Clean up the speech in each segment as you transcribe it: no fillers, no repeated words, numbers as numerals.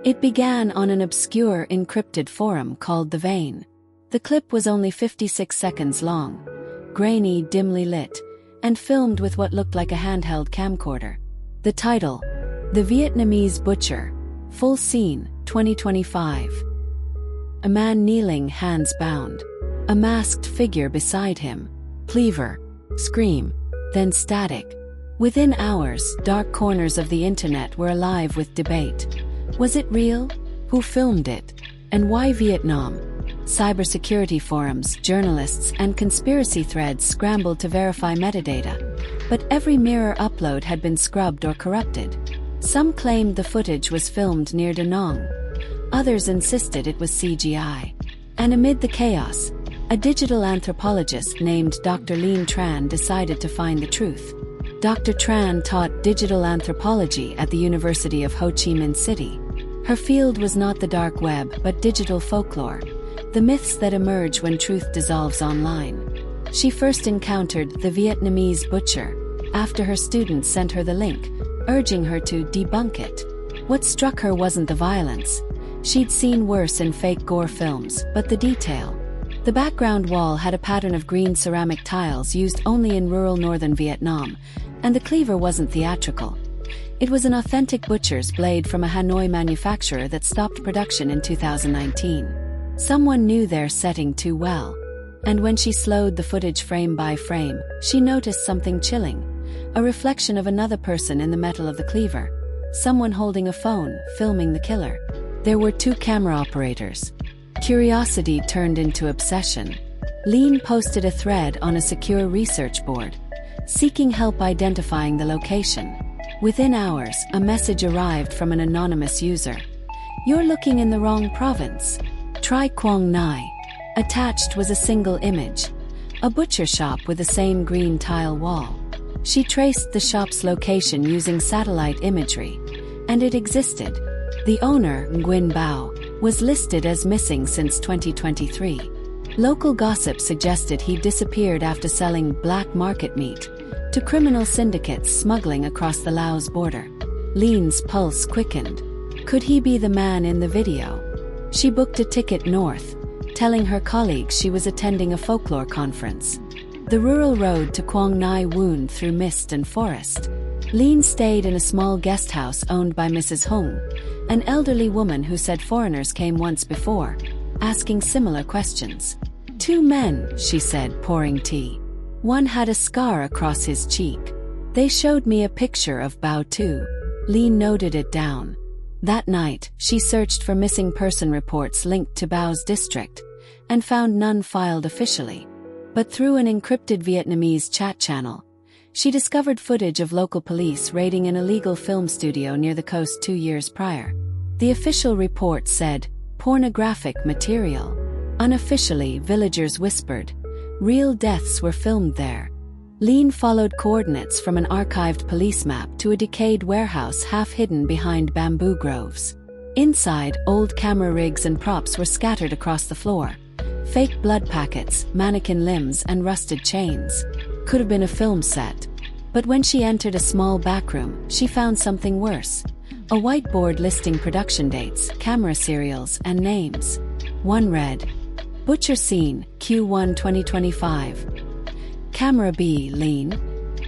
It began on an obscure encrypted forum called The Vein. The clip was only 56 seconds long, grainy, dimly lit, and filmed with what looked like a handheld camcorder. The title: The Vietnamese Butcher. Full scene, 2025. A man kneeling, hands bound. A masked figure beside him. Cleaver. Scream. Then static. Within hours, dark corners of the internet were alive with debate. Was it real? Who filmed it? And why Vietnam? Cybersecurity forums, journalists, and conspiracy threads scrambled to verify metadata. But every mirror upload had been scrubbed or corrupted. Some claimed the footage was filmed near Da Nang. Others insisted it was CGI. And amid the chaos, a digital anthropologist named Dr. Lien Tran decided to find the truth. Dr. Tran taught digital anthropology at the University of Ho Chi Minh City. Her field was not the dark web but digital folklore, the myths that emerge when truth dissolves online. She first encountered the Vietnamese Butcher after her students sent her the link, urging her to debunk it. What struck her wasn't the violence. She'd seen worse in fake gore films, but the detail. The background wall had a pattern of green ceramic tiles used only in rural northern Vietnam, and the cleaver wasn't theatrical. It was an authentic butcher's blade from a Hanoi manufacturer that stopped production in 2019. Someone knew their setting too well. And when she slowed the footage frame by frame, she noticed something chilling. A reflection of another person in the metal of the cleaver. Someone holding a phone, filming the killer. There were two camera operators. Curiosity turned into obsession. Lien posted a thread on a secure research board, seeking help identifying the location. Within hours, a message arrived from an anonymous user. "You're looking in the wrong province. Try Quang Nai." Attached was a single image. A butcher shop with the same green tile wall. She traced the shop's location using satellite imagery. And it existed. The owner, Nguyen Bao, was listed as missing since 2023. Local gossip suggested he disappeared after selling black market meat to criminal syndicates smuggling across the Laos border. Lien's pulse quickened. Could he be the man in the video? She booked a ticket north, telling her colleagues she was attending a folklore conference. The rural road to Quang Nai wound through mist and forest. Lien stayed in a small guest house owned by Mrs. Hung, an elderly woman who said foreigners came once before, asking similar questions. "Two men," she said, pouring tea. "One had a scar across his cheek. They showed me a picture of Bao too." Lien noted it down. That night, she searched for missing person reports linked to Bao's district, and found none filed officially. But through an encrypted Vietnamese chat channel, she discovered footage of local police raiding an illegal film studio near the coast 2 years prior. The official report said, "pornographic material." Unofficially, villagers whispered, "Real deaths were filmed there." Lien followed coordinates from an archived police map to a decayed warehouse half hidden behind bamboo groves. Inside, old camera rigs and props were scattered across the floor. Fake blood packets, mannequin limbs, and rusted chains. Could have been a film set. But when she entered a small back room, she found something worse. A whiteboard listing production dates, camera serials, and names. One read, "Butcher Scene, Q1 2025. Camera B, Lien."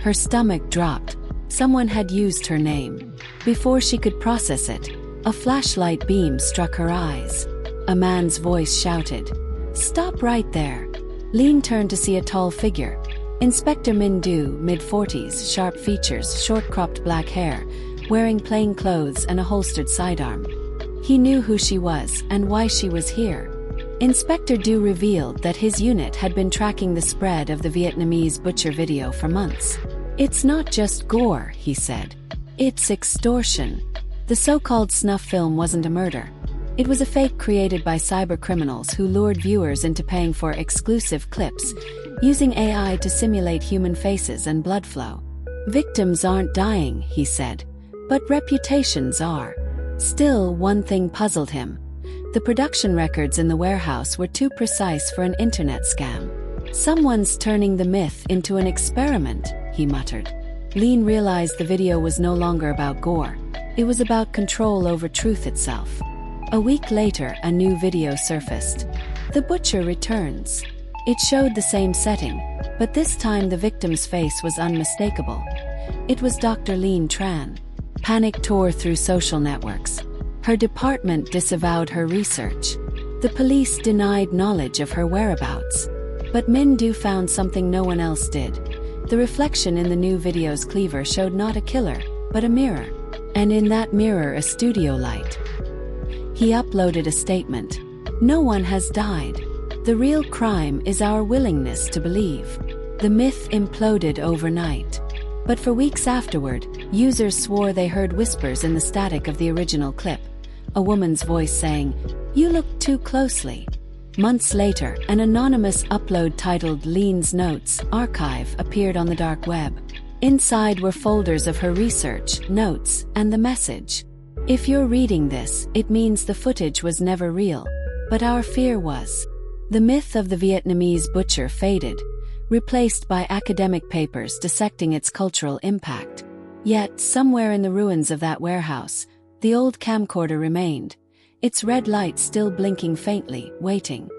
Her stomach dropped. Someone had used her name. Before she could process it, a flashlight beam struck her eyes. A man's voice shouted, "Stop right there." Lien turned to see a tall figure. Inspector Min Du, mid-40s, sharp features, short-cropped black hair, wearing plain clothes and a holstered sidearm. He knew who she was and why she was here. Inspector Du revealed that his unit had been tracking the spread of the Vietnamese Butcher video for months. "It's not just gore," he said. "It's extortion." The so-called snuff film wasn't a murder. It was a fake created by cybercriminals who lured viewers into paying for exclusive clips, using AI to simulate human faces and blood flow. "Victims aren't dying," he said, "but reputations are." Still, one thing puzzled him. The production records in the warehouse were too precise for an internet scam. "Someone's turning the myth into an experiment," he muttered. Lien realized the video was no longer about gore. It was about control over truth itself. A week later, a new video surfaced. The butcher returns. It showed the same setting, but this time the victim's face was unmistakable. It was Dr. Lien Tran. Panic tore through social networks. Her department disavowed her research. The police denied knowledge of her whereabouts. But Min Du found something no one else did. The reflection in the new video's cleaver showed not a killer, but a mirror. And in that mirror a studio light. He uploaded a statement. No one has died. The real crime is our willingness to believe. The myth imploded overnight. But for weeks afterward, users swore they heard whispers in the static of the original clip. A woman's voice saying, "You look too closely." Months later, an anonymous upload titled Lien's Notes Archive appeared on the dark web. Inside were folders of her research, notes, and the message. If you're reading this, it means the footage was never real. But our fear was. The myth of the Vietnamese butcher faded, replaced by academic papers dissecting its cultural impact. Yet, somewhere in the ruins of that warehouse, the old camcorder remained, its red light still blinking faintly, waiting.